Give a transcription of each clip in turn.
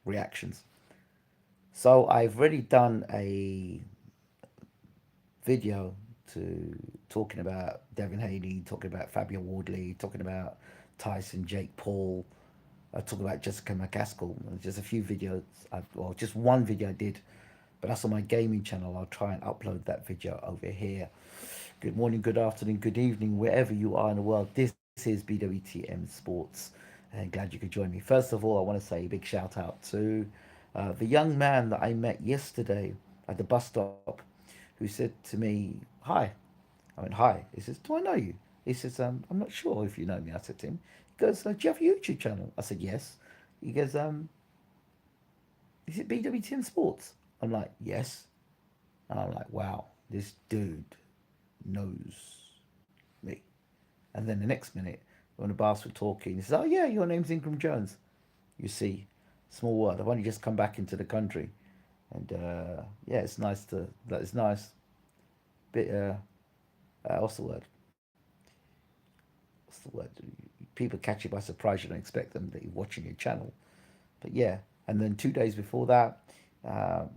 reactions. So I've already done a video to talking about Devin Haney, talking about Fabio Wardley, talking about Tyson, Jake Paul, talking about Jessica McCaskill. Just a few videos, well, just one video I did, but that's on my gaming channel. I'll try and upload that video over here. Good morning, good afternoon, good evening, wherever you are in the world. This is BWTM Sports, and glad you could join me. First of all, I want to say a big shout out to the young man that I met yesterday at the bus stop who said to me, "Hi." I went, "Hi." He says, "Do I know you?" He says, "I'm not sure if you know me." I said to him, he goes, "Do you have a YouTube channel?" I said, "Yes." He goes, "Is it BWTM Sports?" I'm like, "Yes." And I'm like, "Wow, this dude knows me." And then the next minute, when the boss were talking, he says, "Oh yeah, your name's Ingram Jones." You see, small world. I've only just come back into the country, and yeah, it's nice to. It's nice. Bit. What's the word? What's the word? People catch you by surprise. You don't expect them that you're watching your channel. But yeah, and then 2 days before that,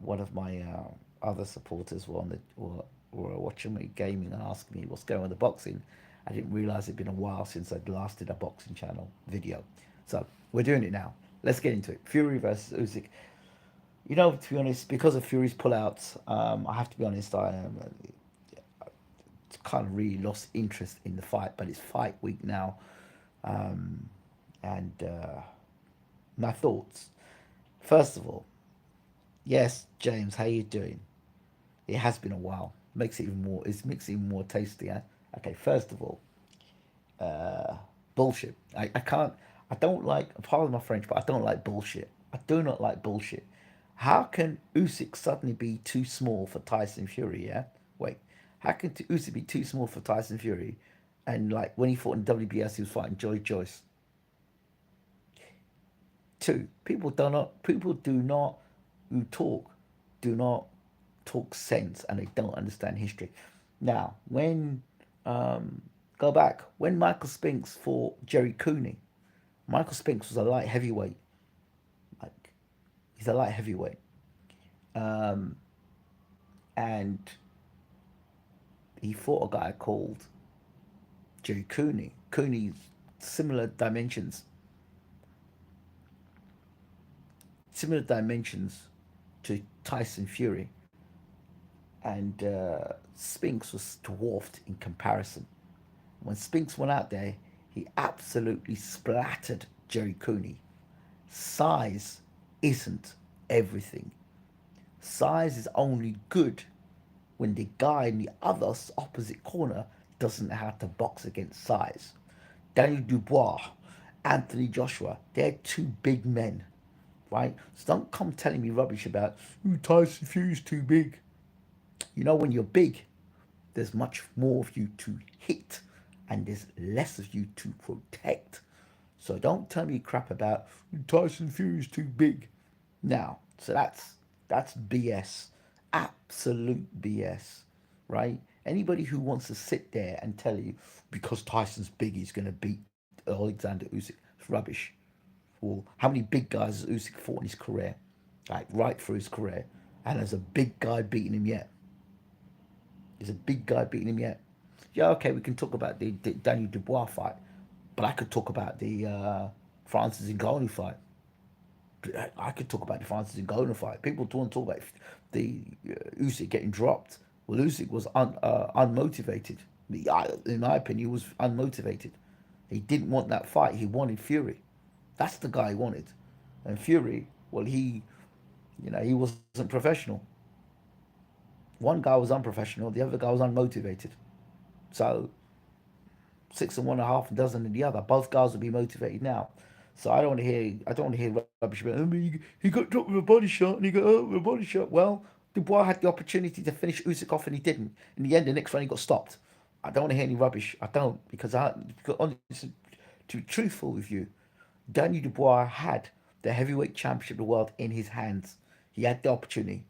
one of my other supporters were watching me gaming and asking me what's going on with the boxing. I didn't realize it'd been a while since I'd last did a boxing channel video. So we're doing it now. Let's get into it. Fury versus Usyk. You know, to be honest, because of Fury's pullouts, I have to be honest. I kind of really lost interest in the fight, but it's fight week now, um, and my thoughts. First of all, yes, James, how you doing? It has been a while. Makes it even more. It makes it even more tasty. Huh? Okay, first of all, bullshit. I can't. I don't like. Pardon my French, but I don't like bullshit. I do not like bullshit. How can Usyk suddenly be too small for Tyson Fury? Yeah. Wait. How can Usyk be too small for Tyson Fury? And like when he fought in WBS, he was fighting Joy Joyce. Two. People do not who talk do not talk sense and they don't understand history. Now, when go back when Michael Spinks fought Jerry Cooney, Michael Spinks was a light heavyweight. Like he's a light heavyweight, and he fought a guy called Jerry Cooney. Cooney's similar dimensions, similar dimensions to Tyson Fury, and Spinks was dwarfed in comparison. When Spinks went out there, he absolutely splattered Jerry Cooney. Size isn't everything. Size is only good when the guy in the other opposite corner doesn't know how to box against size. Daniel Dubois, Anthony Joshua, they're two big men, right? So don't come telling me rubbish about Tyson Fury's too big. You know, when you're big, there's much more of you to hit and there's less of you to protect. So don't tell me crap about Tyson Fury's too big. Now, so that's BS. Absolute BS. Right? Anybody who wants to sit there and tell you because Tyson's big he's gonna beat Alexander Usyk, it's rubbish. Well, how many big guys has Usyk fought in his career? Like right through his career. And there's a big guy beating him yet. There's a big guy beating him yet. Yeah, okay, we can talk about the Daniel Dubois fight, but I could talk about the Francis Ngannou fight. I could talk about the Francis Ngannou fight. People want to talk about the Usyk getting dropped. Well, Usyk was unmotivated. In my opinion, he was unmotivated. He didn't want that fight. He wanted Fury. That's the guy he wanted. And Fury, well, he wasn't professional. One guy was unprofessional. The other guy was unmotivated. So six and one and a half, and dozen in the other. Both guys will be motivated now. So I don't want to hear. I don't want to hear rubbish about. I mean, he got dropped with a body shot and he got hurt with a body shot. Well, Dubois had the opportunity to finish Usyk off and he didn't. In the end, the next round he got stopped. I don't want to hear any rubbish. I don't because honestly, to be truthful with you, Daniel Dubois had the heavyweight championship of the world in his hands. He had the opportunity.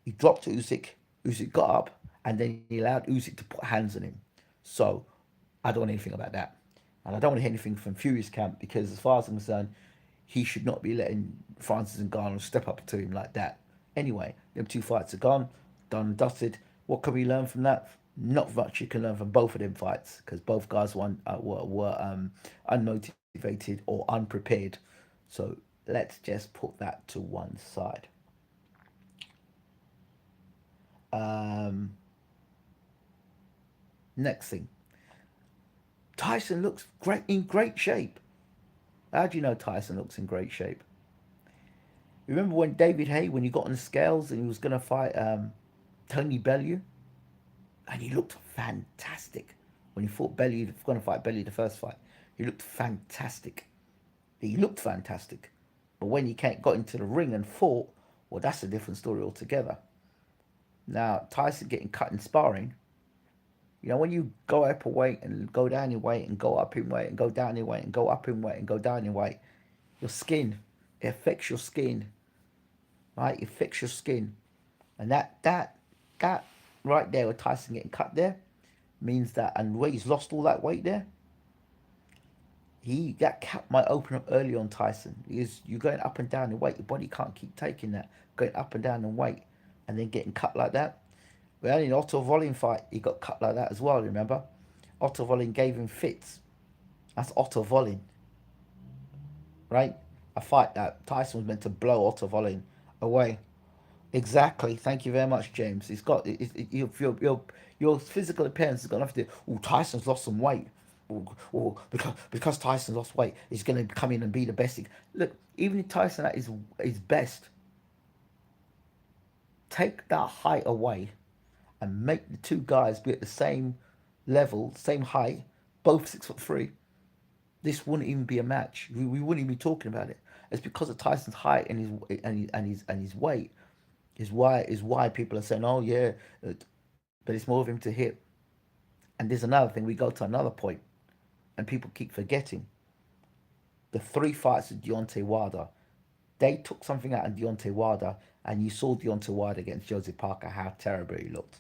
He dropped to Usyk. Usyk got up, and then he allowed Usyk to put hands on him. So I don't want anything about that. And I don't want to hear anything from Fury's camp because, as far as I'm concerned, he should not be letting Francis Ngannou step up to him like that. Anyway, them two fights are gone, done and dusted. What can we learn from that? Not much you can learn from both of them fights because both guys were unmotivated or unprepared. So let's just put that to one side. Um, Next thing, Tyson looks great in great shape. How do you know Tyson looks in great shape? Remember when David Hay, when he got on the scales and he was going to fight Tony Bellew, and he looked fantastic when he fought Bellew, going to fight Bellew the first fight. He looked fantastic. He looked fantastic, but when he got into the ring and fought, well, that's a different story altogether. Now Tyson getting cut in sparring. You know, when you go up a weight and go down in weight and go up in weight and go down in weight and go up in weight and go down in weight, your skin, it affects your skin, right? It affects your skin. And that right there with Tyson getting cut there means that, and where he's lost all that weight there, that cap might open up early on Tyson. Because you're going up and down in weight, your body can't keep taking that, going up and down in weight, and then getting cut like that. Well, in the Otto Volin fight, he got cut like that as well. Remember, Otto Volin gave him fits. That's Otto Volin, right? A fight that Tyson was meant to blow Otto Volin away. Exactly. Thank you very much, James. It's got your physical appearance is going to have to. Oh, Tyson's lost some weight. Because Tyson lost weight, he's going to come in and be the best. Look, even if Tyson at his best, take that height away, and make the two guys be at the same level, same height, both 6'3". This wouldn't even be a match. We wouldn't even be talking about it. It's because of Tyson's height and his weight is why people are saying, oh yeah, but it's more of him to hit. And there's another thing. We go to another point, and people keep forgetting the three fights with Deontay Wilder. They took something out of Deontay Wilder, and you saw Deontay Wilder against Joseph Parker how terrible he looked.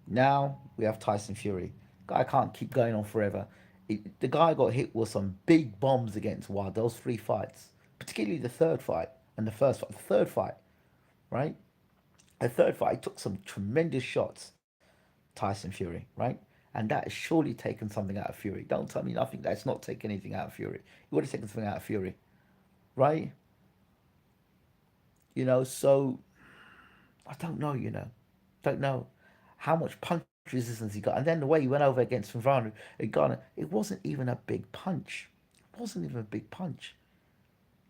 Now we have Tyson Fury. Guy can't keep going on forever. The guy got hit with some big bombs against Wilder. Those three fights, particularly the third fight and the first fight. The third fight, right? The third fight, he took some tremendous shots. Tyson Fury, right? And that has surely taken something out of Fury. Don't tell me nothing that's not taken anything out of Fury. He would have taken something out of Fury, right? So I don't know, don't know how much punch resistance he got. And then the way he went over against Ngannou, it wasn't even a big punch. It wasn't even a big punch.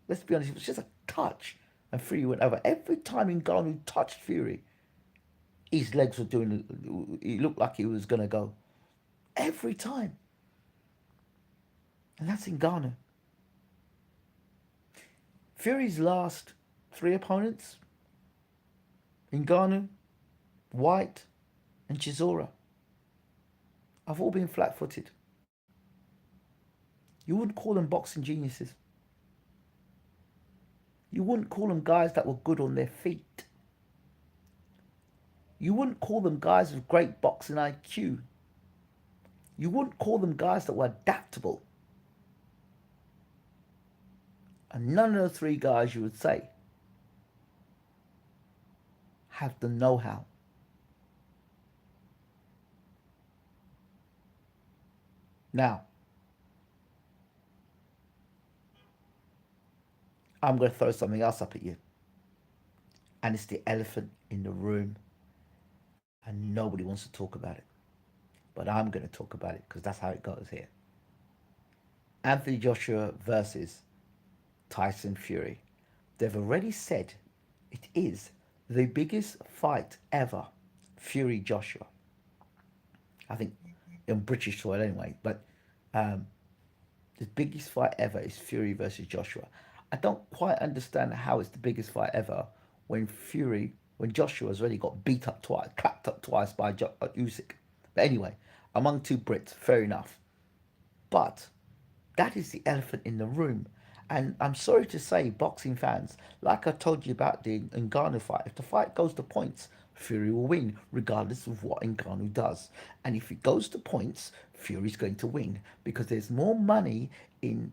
Let's be honest, it was just a touch. And Fury went over. Every time Ngannou touched Fury, his legs were doing, he looked like he was going to go. Every time. And that's Ngannou. Fury's last three opponents, Ngannou, White, and Chisora, have all been flat-footed. You wouldn't call them boxing geniuses. You wouldn't call them guys that were good on their feet. You wouldn't call them guys with great boxing IQ. You wouldn't call them guys that were adaptable. And none of the three guys you would say have the know-how. Now, I'm going to throw something else up at you. And it's the elephant in the room. And nobody wants to talk about it. But I'm going to talk about it because that's how it goes here. Anthony Joshua versus Tyson Fury. They've already said it is the biggest fight ever, Fury Joshua. I think in British soil anyway, but the biggest fight ever is Fury versus Joshua. I don't quite understand how it's the biggest fight ever when Joshua's already got beat up twice, clapped up twice by Usyk. But anyway, among two Brits, fair enough. But that is the elephant in the room. And I'm sorry to say, boxing fans, like I told you about the Ngannou fight, if the fight goes to points, Fury will win, regardless of what Ngannou does. And if it goes to points, Fury's going to win because there's more money in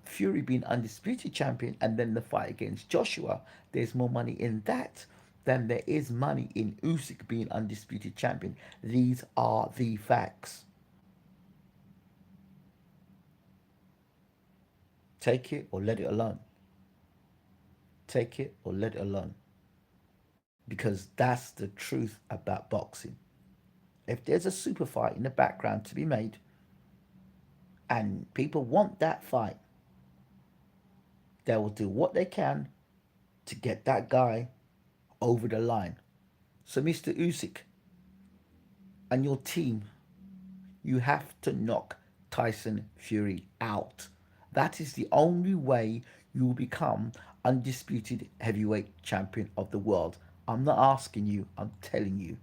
Fury being undisputed champion and then the fight against Joshua, there's more money in that than there is money in Usyk being undisputed champion. These are the facts. Take it or let it alone. Take it or let it alone. Because that's the truth about boxing. If there's a super fight in the background to be made and people want that fight, they will do what they can to get that guy over the line. So, Mr. Usyk and your team, you have to knock Tyson Fury out. That is the only way you will become undisputed heavyweight champion of the world. I'm not asking you, I'm telling you.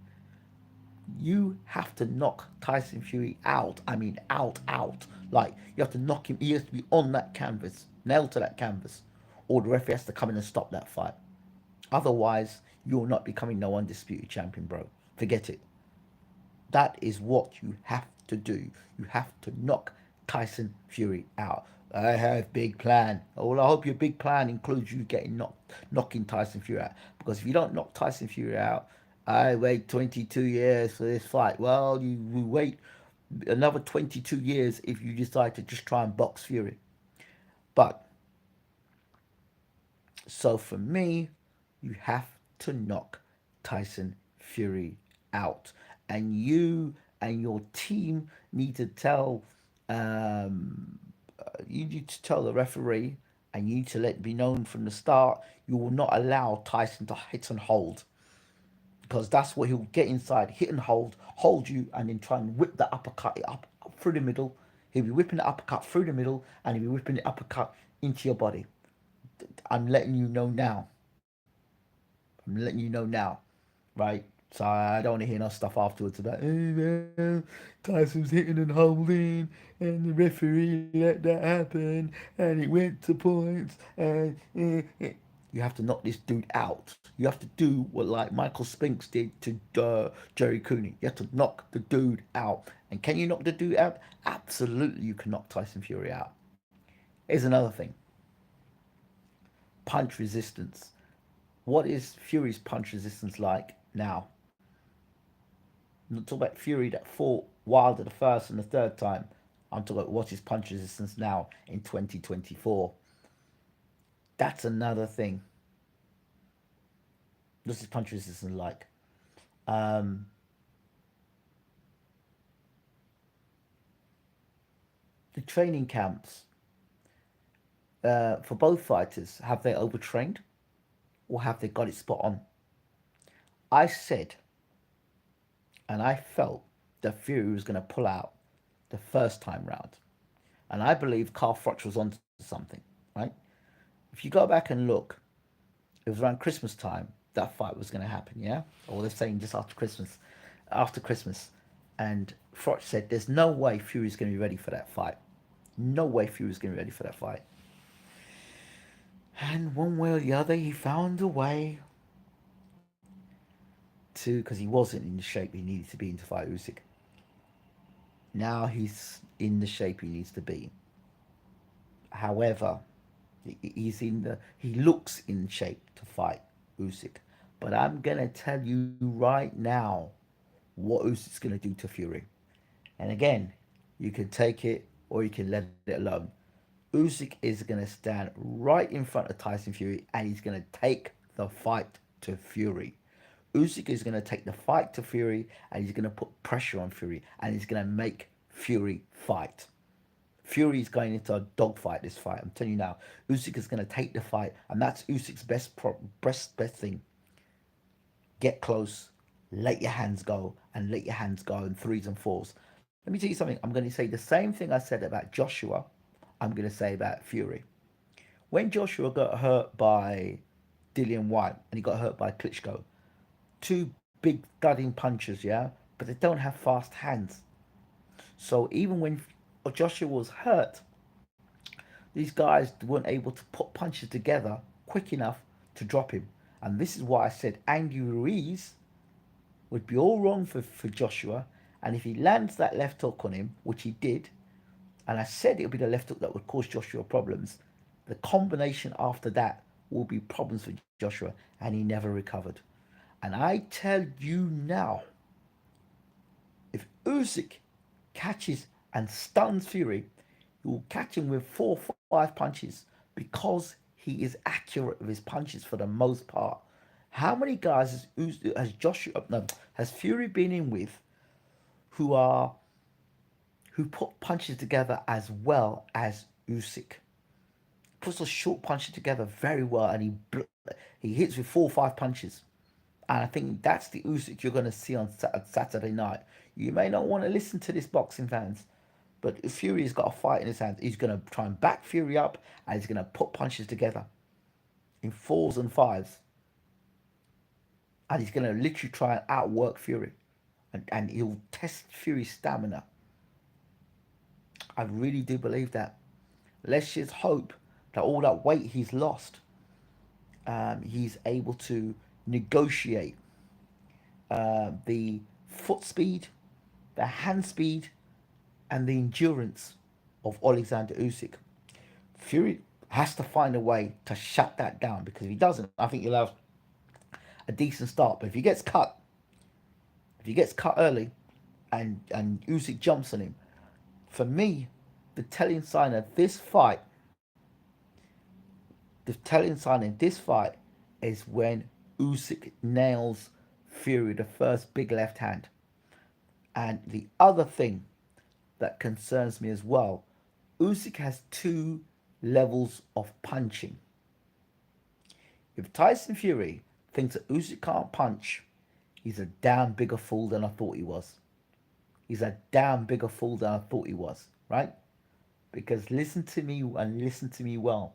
You have to knock Tyson Fury out. I mean, out, out. Like, you have to knock him. He has to be on that canvas, nailed to that canvas, or the referee has to come in and stop that fight. Otherwise, you're not becoming no undisputed champion, bro. Forget it. That is what you have to do. You have to knock Tyson Fury out. I have big plan. Well, I hope your big plan includes you getting knocking Tyson Fury out. Because if you don't knock Tyson Fury out, I wait 22 years for this fight. Well, you wait another 22 years if you decide to just try and box Fury. But so for me, you have to knock Tyson Fury out. And you and your team need to tell you need to tell the referee and you need to let it be known from the start you will not allow Tyson to hit and hold because that's what he'll get inside, hit and hold you, and then try and whip the uppercut up through the middle. He'll be whipping the uppercut through the middle, and he'll be whipping the uppercut into your body. I'm letting you know now. I'm letting you know now, right? So I don't want to hear no stuff afterwards about, hey man, Tyson was hitting and holding, and the referee let that happen, and it went to points, and you have to knock this dude out. You have to do what like Michael Spinks did to Jerry Cooney. You have to knock the dude out. And can you knock the dude out? Absolutely, you can knock Tyson Fury out. Here's another thing: punch resistance. What is Fury's punch resistance like now? I'm not talking about Fury that fought Wilder the first and the third time. I'm talking about what is punch resistance now in 2024. That's another thing. What's his punch resistance like? Um, the training camps for both fighters, have they overtrained or have they got it spot on? I said and I felt that Fury was going to pull out the first time round. And I believe Carl Froch was onto something, right? If you go back and look, it was around Christmas time that fight was going to happen, yeah? Or they're saying just after Christmas. After Christmas. And Froch said, there's no way Fury's going to be ready for that fight. No way Fury's going to be ready for that fight. And one way or the other, he found a way to, because he wasn't in the shape he needed to be in to fight Usyk. Now he's in the shape he needs to be. However, he looks in shape to fight Usyk. But I'm gonna tell you right now what Usyk's gonna do to Fury. And again, you can take it or you can let it alone. Usyk is gonna stand right in front of Tyson Fury and he's gonna take the fight to Fury. Usyk is going to take the fight to Fury and he's going to put pressure on Fury and he's going to make Fury fight. Fury is going into a dogfight this fight. I'm telling you now. Usyk is going to take the fight and that's Usyk's best thing. Get close, let your hands go, and let your hands go in threes and fours. Let me tell you something. I'm going to say the same thing I said about Joshua. I'm going to say about Fury. When Joshua got hurt by Dillian White and he got hurt by Klitschko, two big thudding punches, yeah, but they don't have fast hands. So even when Joshua was hurt, these guys weren't able to put punches together quick enough to drop him. And this is why I said Andy Ruiz would be all wrong for Joshua. And if he lands that left hook on him, which he did, And I said it would be the left hook that would cause Joshua problems. The combination after that will be problems for Joshua, and he never recovered. And I tell you now, if Usyk catches and stuns Fury, he will catch him with 4 or 5 punches because he is accurate with his punches for the most part. How many guys has Joshua no has Fury been in with who are who put punches together as well as Usyk? Puts those short punches together very well, and he hits with 4 or 5 punches. And I think that's the Usyk you're going to see on Saturday night. You may not want to listen to this, boxing fans, but Fury's got a fight in his hands. He's going to try and back Fury up, and he's going to put punches together in 4s and 5s, and he's going to literally try and outwork Fury, and he'll test Fury's stamina. I really do believe that. Let's just hope that all that weight he's lost, he's able to negotiate the foot speed, the hand speed, and the endurance of Alexander Usyk. Fury has to find a way to shut that down, because if he doesn't, I think he'll have a decent start. But if he gets cut early, and Usyk jumps on him, for me, the telling sign of this fight, the telling sign in this fight is when Usyk nails Fury the first big left hand. And the other thing that concerns me as well, Usyk has 2 levels of punching. If Tyson Fury thinks that Usyk can't punch, he's a damn bigger fool than I thought he was. He's a damn bigger fool than I thought he was, right? Because listen to me and listen to me well.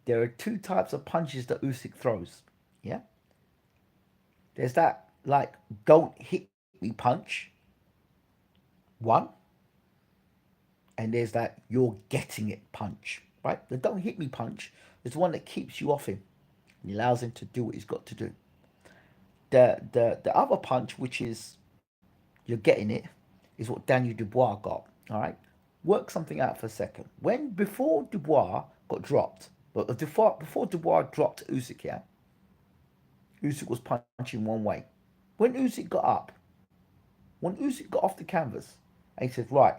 There are 2 types of punches that Usyk throws. Yeah? There's that, like, don't hit me punch, one, and there's that you're getting it punch, right? The don't hit me punch is the one that keeps you off him and allows him to do what he's got to do. The other punch, which is you're getting it, is what Daniel Dubois got. All right, work something out for a second. When before Dubois got dropped, but before Dubois dropped Usyk, yeah, Usyk was punching one way. When Usyk got up, when Usyk got off the canvas, and he said, "Right,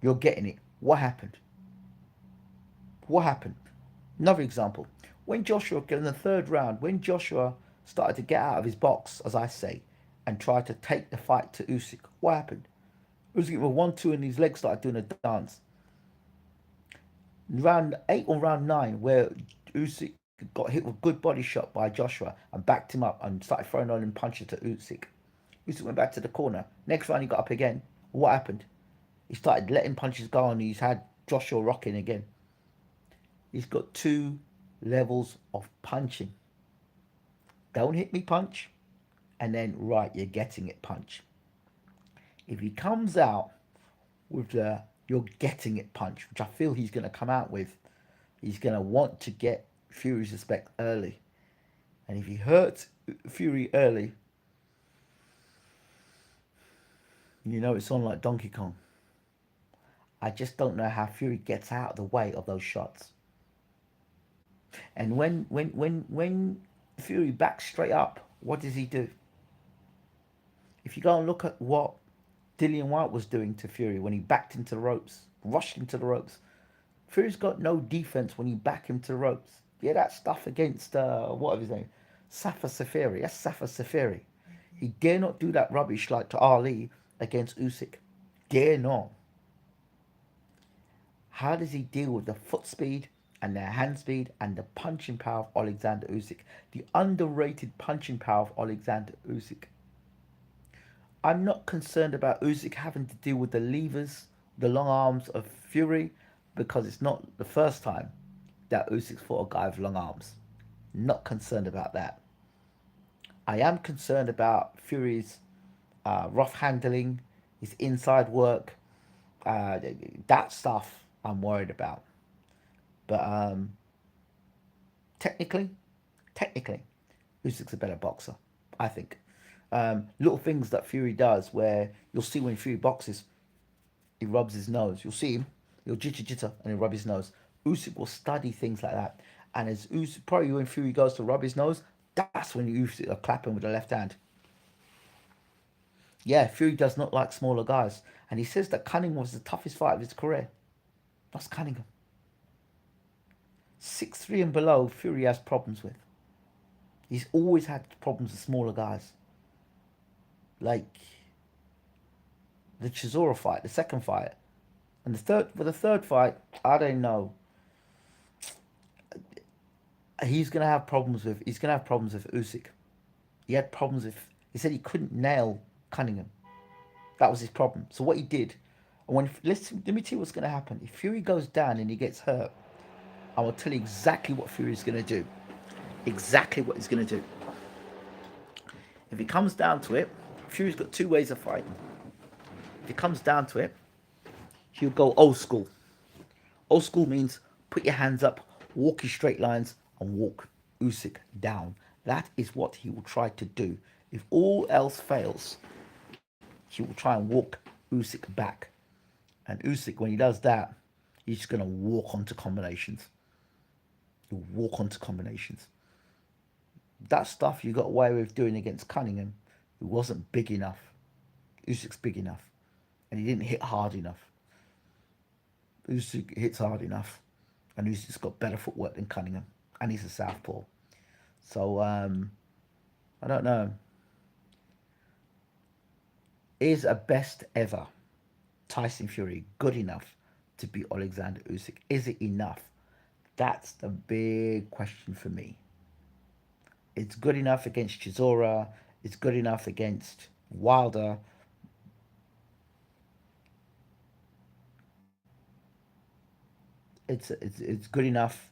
you're getting it." What happened? What happened? Another example. When Joshua, in the third round, when Joshua started to get out of his box, as I say, and tried to take the fight to Usyk, what happened? Usyk with 1-2 and his legs started doing a dance. Round 8 or round 9, where Usyk got hit with good body shot by Joshua and backed him up and started throwing on him punches to Usyk. Usyk went back to the corner. Next round he got up again. What happened? He started letting punches go and he's had Joshua rocking again. He's got 2 levels of punching. Don't hit me punch, and then right, you're getting it punch. If he comes out with the you're getting it punch, which I feel he's going to come out with, he's going to want to get Fury's respect early. And if he hurts Fury early, you know it's on like Donkey Kong. I just don't know how Fury gets out of the way of those shots. And when Fury backs straight up, what does he do? If you go and look at what Dillian White was doing to Fury when he backed into the ropes, rushed into the ropes, Fury's got no defense when you back him to the ropes. Yeah, that stuff against what was his name, Safa Safiri. That's Safa Safiri. He dare not do that rubbish like to Ali against Usyk. Dare not. How does he deal with the foot speed and the hand speed and the punching power of Alexander Usyk? The underrated punching power of Alexander Usyk. I'm not concerned about Usyk having to deal with the levers, the long arms of Fury, because it's not the first time that Usyk's fought a guy with long arms. Not concerned about that. I am concerned about Fury's rough handling, his inside work, that stuff I'm worried about. But technically, technically, Usyk's a better boxer, I think. Little things that Fury does where you'll see when Fury boxes, he rubs his nose. You'll see him. He'll jitter jitter and then rub his nose. Usyk will study things like that. And as Usyk, probably when Fury goes to rub his nose, that's when Usyk will clap him with the left hand. Yeah, Fury does not like smaller guys. And he says that Cunningham was the toughest fight of his career. That's Cunningham. 6'3" and below, Fury has problems with. He's always had problems with smaller guys. Like the Chisora fight, the second fight. And the third fight, I don't know. He's gonna have problems with Usyk. He had problems with. He said he couldn't nail Cunningham. That was his problem. So what he did, and when let me tell you what's gonna happen. If Fury goes down and he gets hurt, I will tell you exactly what Fury's gonna do. Exactly what he's gonna do. If it comes down to it, Fury's got two ways of fighting. If it comes down to it, he'll go old school. Old school means put your hands up, walk in straight lines, and walk Usyk down. That is what he will try to do. If all else fails, he will try and walk Usyk back. And Usyk, when he does that, he's just going to walk onto combinations. He'll walk onto combinations. That stuff you got away with doing against Cunningham, it wasn't big enough. Usyk's big enough. And he didn't hit hard enough. Usyk hits hard enough. And Usyk's got better footwork than Cunningham. And he's a southpaw. So, I don't know. Is a best ever Tyson Fury good enough to beat Alexander Usyk? Is it enough? That's the big question for me. It's good enough against Chisora. It's good enough against Wilder. It's good enough.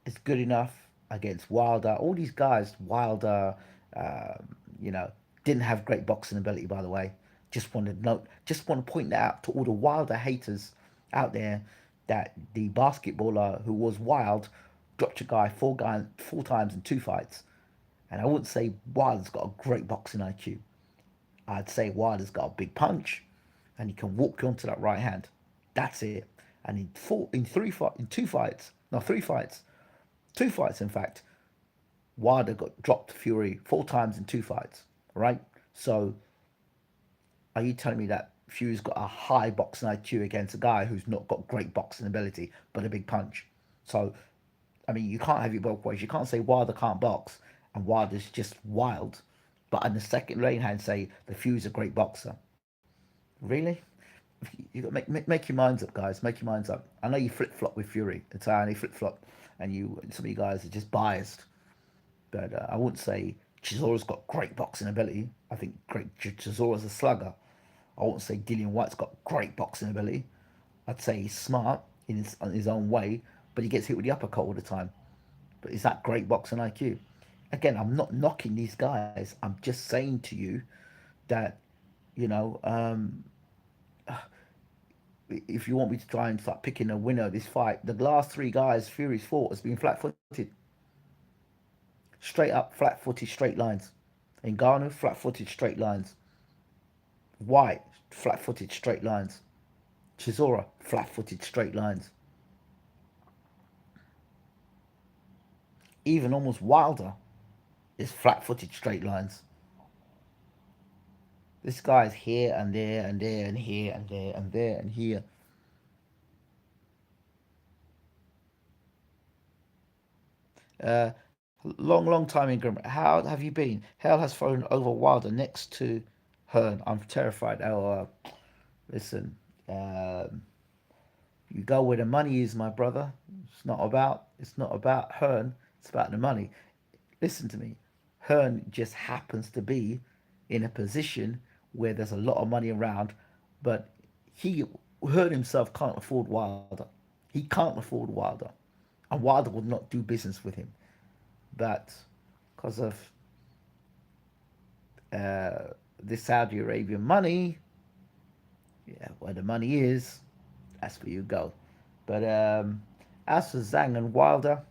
It's good enough against Wilder. All these guys, Wilder, you know, didn't have great boxing ability, by the way. Just want to point that out to all the Wilder haters out there that the basketballer who was wild dropped a guy four times in two fights. And I wouldn't say Wilder's got a great boxing IQ. I'd say Wilder's got a big punch, and he can walk you onto that right hand. That's it. And in two fights, no three fights, two fights in fact. Wilder got dropped Fury four times in two fights. Right. So, are you telling me that Fury's got a high boxing IQ against a guy who's not got great boxing ability but a big punch? So, I mean, you can't have it both ways. You can't say Wilder can't box and Wilder's just wild, but on the second lane hand say the Fury's a great boxer. Really? You got to make your minds up, guys. Make your minds up. I know you flip flop with Fury. It's how they flip flop, and some of you guys are just biased. But I wouldn't say Chisora's got great boxing ability. I think great Chisora's a slugger. I wouldn't say Dillian White's got great boxing ability. I'd say he's smart in his own way, but he gets hit with the uppercut all the time. But is that great boxing IQ? Again, I'm not knocking these guys. I'm just saying to you that, you know, if you want me to try and start picking a winner of this fight, the last three guys Fury's fought has been flat-footed, straight up, flat-footed, straight lines. Ngannou, flat-footed, straight lines. White, flat-footed, straight lines. Chisora, flat-footed, straight lines. Even almost Wilder is flat-footed, straight lines. This guy's here and there and there and here and there and there and here. Uh, long time in Grim. How have you been? Hell has thrown over Wilder next to Hearn. I'm terrified. Listen, um, you go where the money is, my brother. It's not about Hearn. It's about the money. Listen to me. Hearn just happens to be in a position where there's a lot of money around, but he Hearn himself can't afford Wilder. He can't afford Wilder, and Wilder would not do business with him. But because of the Saudi Arabian money, yeah, where the money is, that's where you go. But as for Zhang and Wilder,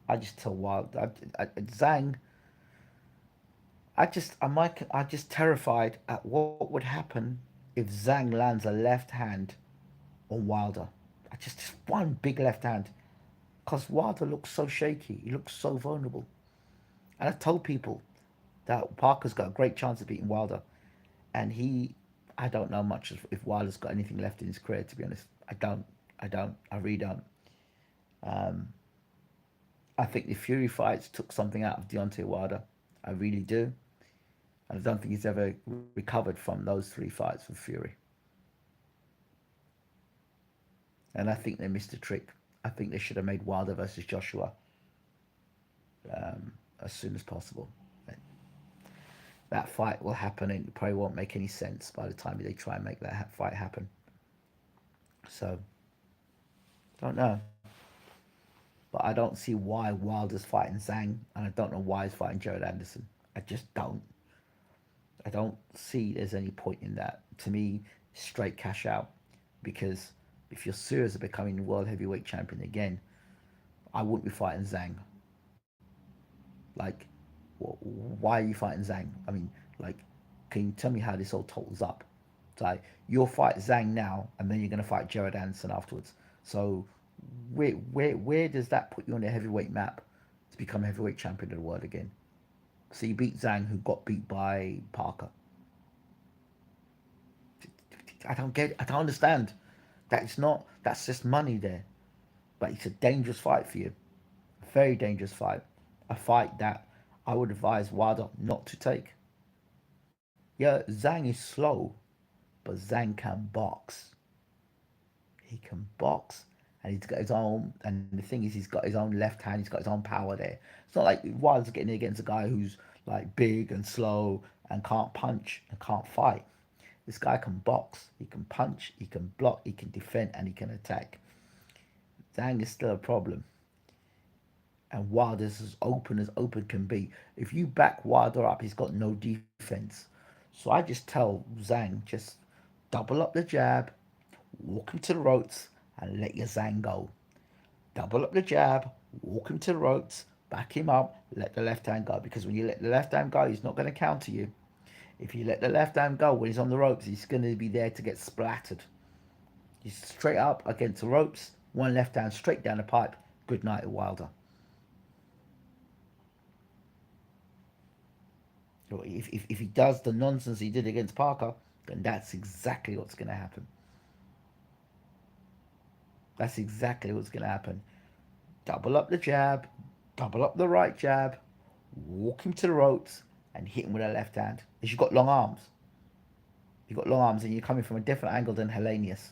I just tell Wilder, Zhang, I just terrified at what would happen if Zhang lands a left hand on Wilder. Just one big left hand. Because Wilder looks so shaky. He looks so vulnerable. And I told people that Parker's got a great chance of beating Wilder. And I don't know much if Wilder's got anything left in his career, to be honest. I don't. I don't. I really don't. Um, I think the Fury fights took something out of Deontay Wilder. I really do. And I don't think he's ever recovered from those three fights with Fury. And I think they missed a trick. I think they should have made Wilder versus Joshua as soon as possible. That fight will happen and it probably won't make any sense by the time they try and make that fight happen. So, don't know. But I don't see why Wilder's fighting Zhang, and I don't know why he's fighting Jared Anderson. I just don't. I don't see there's any point in that. To me, straight cash out. Because if you're serious about becoming world heavyweight champion again, I wouldn't be fighting Zhang. Like, why are you fighting Zhang? I mean, like, can you tell me how this all totals up? It's like, you'll fight Zhang now, and then you're going to fight Jared Anderson afterwards. So, where does that put you on the heavyweight map to become heavyweight champion of the world again? So you beat Zhang, who got beat by Parker. I don't get it. I don't understand. That's not. That's just money there. But it's a dangerous fight for you. A very dangerous fight. A fight that I would advise Wilder not to take. Yeah, Zhang is slow, but Zhang can box. He can box, and he's got his own. And the thing is, he's got his own left hand. He's got his own power there. It's not like Wilder's getting against a guy who's like big and slow and can't punch and can't fight. This guy can box. He can punch. He can block. He can defend, and he can attack. Zhang is still a problem. And Wilder's as open can be. If you back Wilder up, he's got no defense. So I just tell Zhang, just double up the jab, walk him to the ropes, and let your Zhang go. Double up the jab, walk him to the ropes, back him up, let the left hand go. Because when you let the left hand go, he's not going to counter you. If you let the left hand go when he's on the ropes, he's going to be there to get splattered. He's straight up against the ropes, one left hand straight down the pipe. Good night, Wilder. If he does the nonsense he did against Parker, then that's exactly what's going to happen. That's exactly what's going to happen. Double up the jab, double up the right jab, walk him to the ropes, and hit him with a left hand. Because you've got long arms. You've got long arms, and you're coming from a different angle than Hellenius.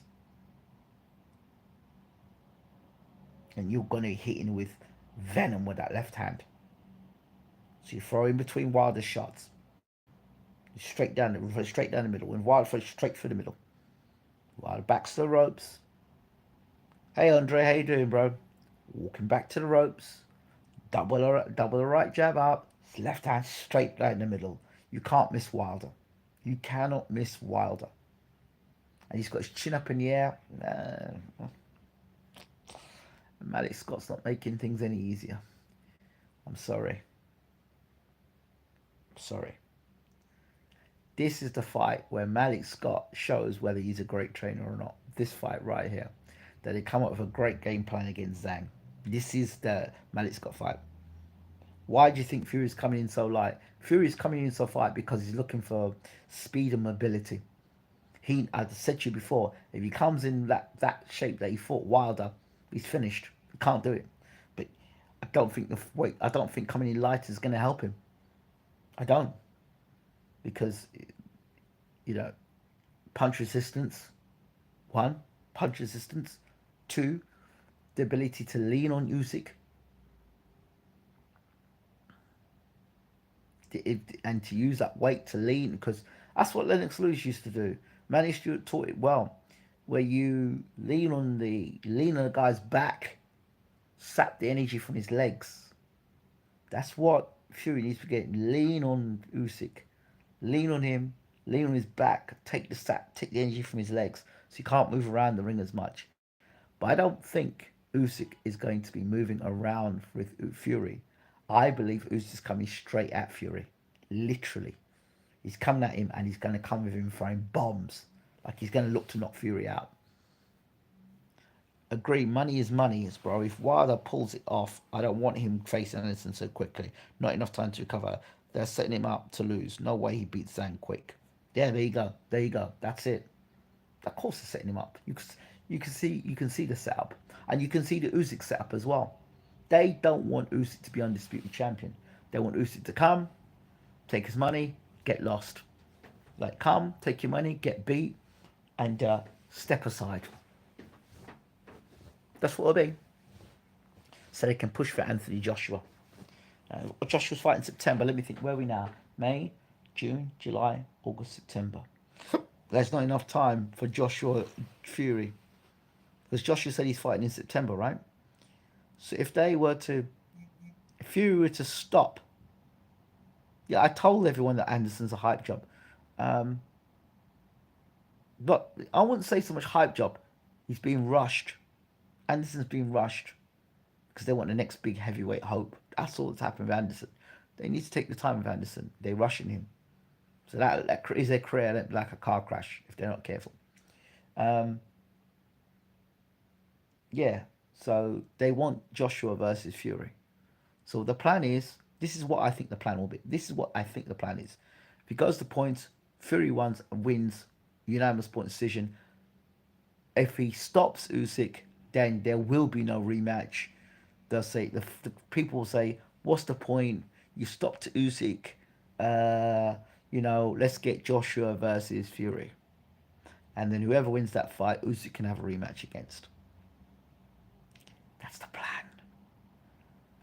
And you're going to hit him with venom with that left hand. So you throw in between Wilder's shots. Straight down the middle. And Wilder throws straight through the middle. Wilder backs to the ropes. Hey Andre, how you doing, bro? Walking back to the ropes. Double the right jab up. Left hand straight down the middle. You can't miss Wilder. You cannot miss Wilder. And he's got his chin up in the air. Malik Scott's not making things any easier. I'm sorry. Sorry. This is the fight where Malik Scott shows whether he's a great trainer or not. This fight right here. That they come up with a great game plan against Zhang. This is the Malik Scott fight. Why do you think Fury's coming in so light? Fury's coming in so light because he's looking for speed and mobility. I said to you before, if he comes in that shape that he fought Wilder, he's finished. He can't do it. But I don't think coming in light is going to help him. I don't. Because, you know, punch resistance, one, punch resistance, two, the ability to lean on Usyk, and to use that weight to lean, because that's what Lennox Lewis used to do. Manny Stewart taught it well, where you lean on a guy's back, sap the energy from his legs. That's what Fury needs to get. Lean on Usyk. Lean on him, lean on his back, take the energy from his legs, so he can't move around the ring as much. But I don't think Usyk is going to be moving around with Fury. I believe Usyk's coming straight at Fury, literally. He's coming at him and he's going to come with him throwing bombs, Like he's going to look to knock Fury out. Agree, money is money, bro. If Wilder pulls it off, I don't want him facing Anderson so quickly. Not enough time to recover. They're setting him up to lose. No way he beats Zhang quick. Yeah, there you go. There you go. That's it. Of course, they're setting him up. You can see the setup, and you can see the Usyk setup as well. They don't want Usyk to be undisputed champion. They want Usyk to come, take his money, get lost. Like come, take your money, get beat, and step aside. That's what it'll be. So they can push for Anthony Joshua. Joshua's fighting September. Let me think. Where are we now? May, June, July, August, September. There's not enough time for Joshua Fury. Because Joshua said he's fighting in September, right? So if Fury were to stop, yeah, I told everyone that Anderson's a hype job. Um, but I wouldn't say so much hype job. He's being rushed. Anderson's being rushed because they want the next big heavyweight hope. That's all that's happened with Anderson. They need to take the time with Anderson. They're rushing him. So that is their career like a car crash if they're not careful. Um, yeah, so they want Joshua versus Fury. So the plan is, this is what I think the plan will be. This is what I think the plan is. If he goes to points, Fury wins, unanimous point decision. If he stops Usyk, then there will be no rematch. They'll say the people will say, "What's the point? You stopped Usyk. Uh, let's get Joshua versus Fury, and then whoever wins that fight, Usyk can have a rematch against." That's the plan.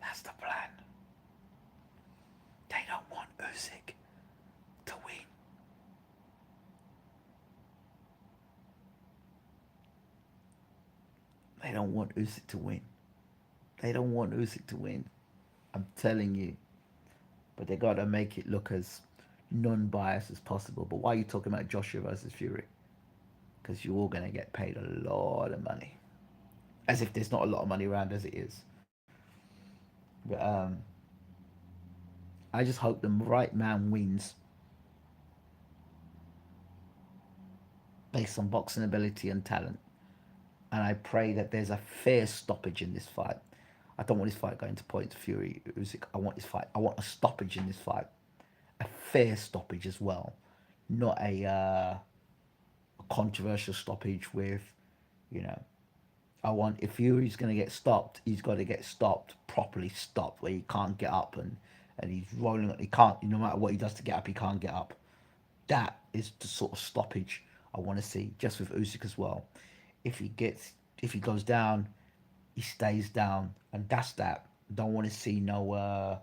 That's the plan. They don't want Usyk to win. They don't want Usyk to win. They don't want Usyk to win. I'm telling you. But they gotta make it look as non-biased as possible. But why are you talking about Joshua versus Fury? Because you're all gonna get paid a lot of money. As if there's not a lot of money around as it is. But I just hope the right man wins based on boxing ability and talent. And I pray that there's a fair stoppage in this fight. I don't want this fight going to points. Fury, Usyk. I want a stoppage in this fight, a fair stoppage as well, not a controversial stoppage with, you know. I want if Fury's going to get stopped, he's got to get stopped properly, stopped where he can't get up and he's rolling. He can't. No matter what he does to get up, he can't get up. That is the sort of stoppage I want to see, just with Usyk as well. If he goes down, he stays down, and that's that. Don't want to see no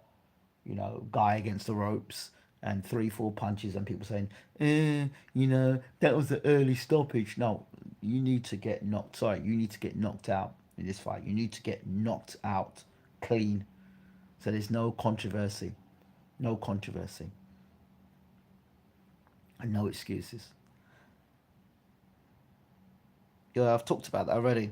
guy against the ropes and 3-4 punches and people saying, that was the early stoppage. No, you need to get knocked. Sorry, you need to get knocked out in this fight. You need to get knocked out clean. So there's no controversy, no controversy, and no excuses. Yeah, I've talked about that already.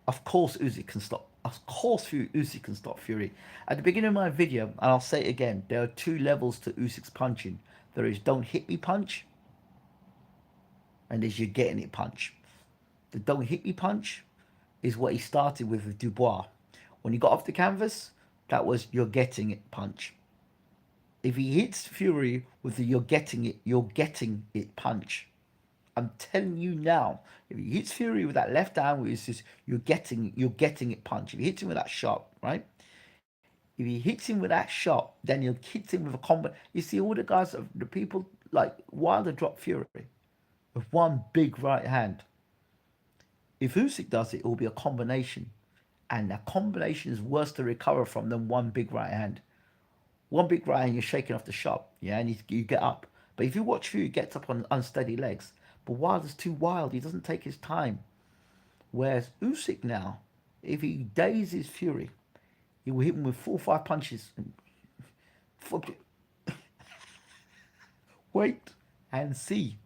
Of course, Usyk can stop. Of course, Usyk can stop Fury. At the beginning of my video, and I'll say it again, there are two levels to Usyk's punching. There is don't hit me punch, and there's you getting it punch. The don't hit me punch is what he started with Dubois. When he got off the canvas, that was you're getting it punch. If he hits Fury with the you're getting it punch, I'm telling you now, if he hits Fury with that left hand, which is you're getting it punch. If he hits him with that shot, right? If he hits him with that shot, then he'll hit him with a combo. You see, all the guys, the people like Wilder drop Fury with one big right hand. If Usyk does it, it will be a combination, and a combination is worse to recover from than one big right hand. One big right hand, you're shaking off the shot, yeah, and you get up. But if you watch Fury, he gets up on unsteady legs. But Wilder's too wild. He doesn't take his time. Whereas Usyk now, if he dazes Fury, he will hit him with 4 or 5 punches. Wait and see.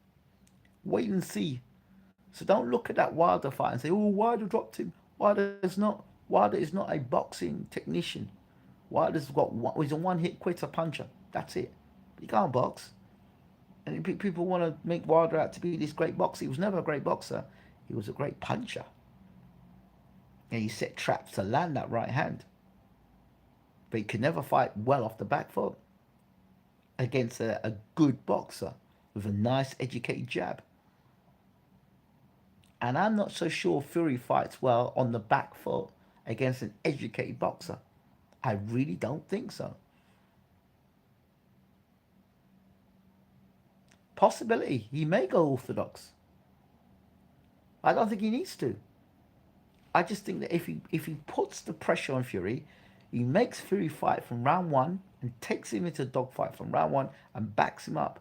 Wait and see. So don't look at that Wilder fight and say, "Oh, Wilder dropped him." Wilder is not. Wilder is not a boxing technician. Wilder's got. He's a one-hit quitter puncher. That's it. He can't box. And people want to make Wilder out to be this great boxer. He was never a great boxer. He was a great puncher. And he set traps to land that right hand. But he could never fight well off the back foot against a good boxer with a nice educated jab. And I'm not so sure Fury fights well on the back foot against an educated boxer. I really don't think so. Possibility. He may go orthodox. I don't think he needs to. I just think that if he puts the pressure on Fury, he makes Fury fight from round one and takes him into a dogfight from round one and backs him up.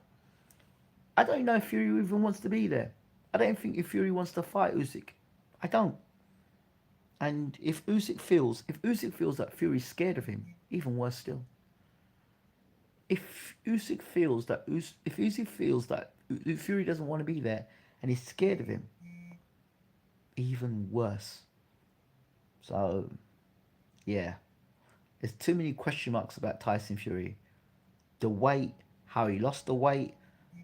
I don't know if Fury even wants to be there. I don't think if Fury wants to fight Usyk. I don't. And if Usyk feels that Fury's scared of him, even worse still. If Usyk feels that Fury doesn't want to be there and he's scared of him, even worse. So yeah, there's too many question marks about Tyson Fury. The weight, how he lost the weight,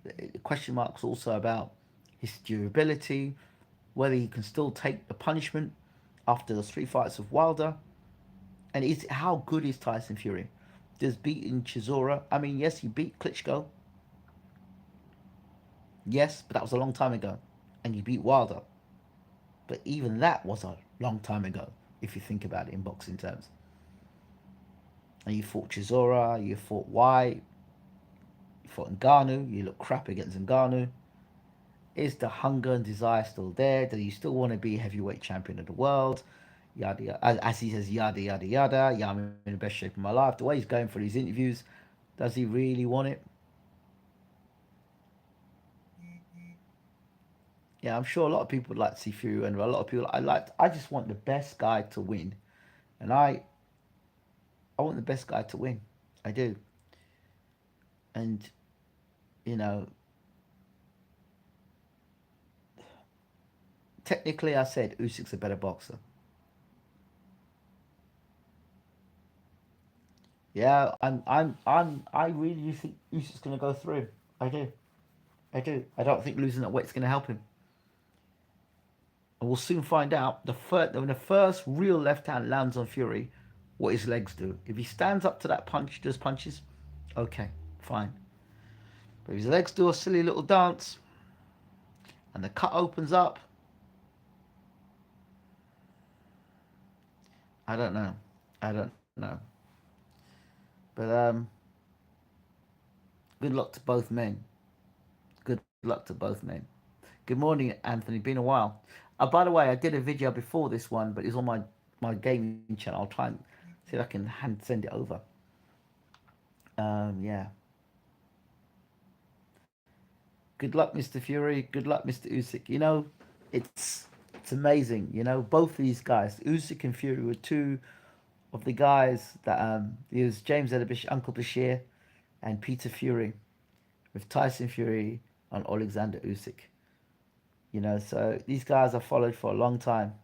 the question marks also about his durability, whether he can still take the punishment after the three fights of Wilder, and is how good is Tyson Fury? Does beating Chisora? I mean, yes, he beat Klitschko. Yes, but that was a long time ago, and he beat Wilder. But even that was a long time ago, if you think about it in boxing terms. And you fought Chisora, you fought White, you fought Ngannou, you look crap against Ngannou. Is the hunger and desire still there? Do you still want to be heavyweight champion of the world? Yada yada. As he says, yada yada yada. Yeah, I'm in the best shape of my life. The way he's going for these interviews, does he really want it? Yeah, I'm sure a lot of people would like to see Fury win. A lot of people, I just want the best guy to win, and I want the best guy to win. I do, and you know, technically, I said Usyk's a better boxer. Yeah, I really do think Usyk's gonna go through. I do. I do. I don't think losing that weight's gonna help him. And we'll soon find out. When the first real left hand lands on Fury, what his legs do. If he stands up to that punch, does punches, okay, fine. But if his legs do a silly little dance and the cut opens up, I don't know. I don't know. But good luck to both men. Good luck to both men. Good morning, Anthony. Been a while. By the way, I did a video before this one, but it's on my gaming channel. I'll try and see if I can send it over. Yeah. Good luck, Mr. Fury. Good luck, Mr. Usyk. It's amazing. Both these guys, Usyk and Fury, were two of the guys that it was James Edibish, Uncle Bashir, and Peter Fury, with Tyson Fury and Alexander Usyk. So these guys I followed for a long time.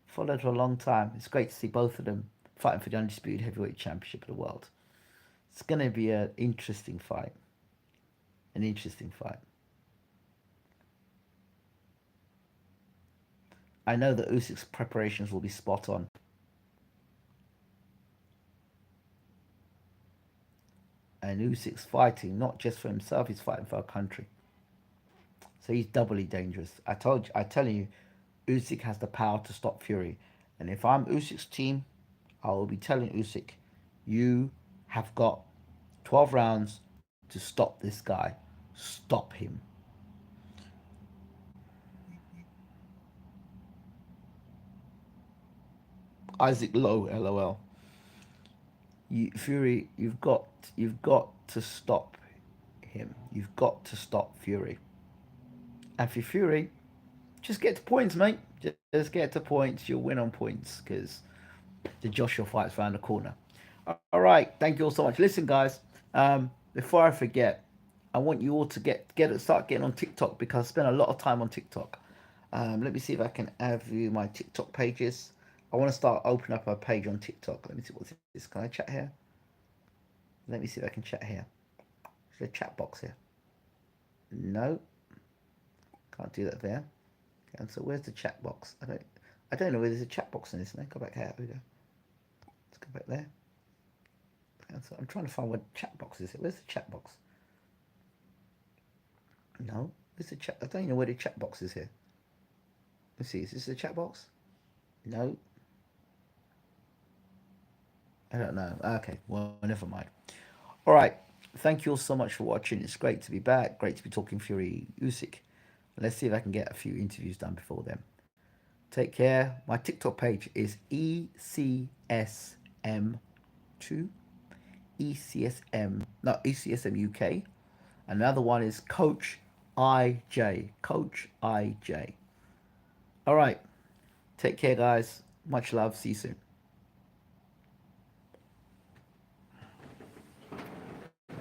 Followed for a long time. It's great to see both of them fighting for the undisputed heavyweight championship of the world. It's going to be an interesting fight. An interesting fight. I know that Usyk's preparations will be spot on. And Usyk's fighting not just for himself, he's fighting for our country. So he's doubly dangerous. I tell you, Usyk has the power to stop Fury. And if I'm Usyk's team, I will be telling Usyk, you have got 12 rounds to stop this guy. Stop him. Isaac Lowe, LOL. Fury, you've got to stop him. You've got to stop Fury. And for Fury, just get to points, mate. Just get to points. You'll win on points because the Joshua fight's around the corner. All right. Thank you all so much. Listen, guys. Before I forget, I want you all to start getting on TikTok because I spend a lot of time on TikTok. Let me see if I can add you my TikTok pages. I want to start opening up a page on TikTok. Let me see what's this. Can I chat here? Let me see if I can chat here. There's a chat box here. No, can't do that there. And so where's the chat box? I don't know where there's a chat box in this. Now go back here. We go. Let's go back there. And so I'm trying to find what chat box is. Where's the chat box? No, where's the chat? I don't even know where the chat box is here. Let's see. Is this the chat box? No. I don't know. Okay, well, never mind. All right. Thank you all so much for watching. It's great to be back. Great to be talking Fury Usyk. Let's see if I can get a few interviews done before then. Take care. My TikTok page is ECSM2. ECSM, no, ECSM UK. Another one is Coach IJ. Coach IJ. All right. Take care, guys. Much love. See you soon.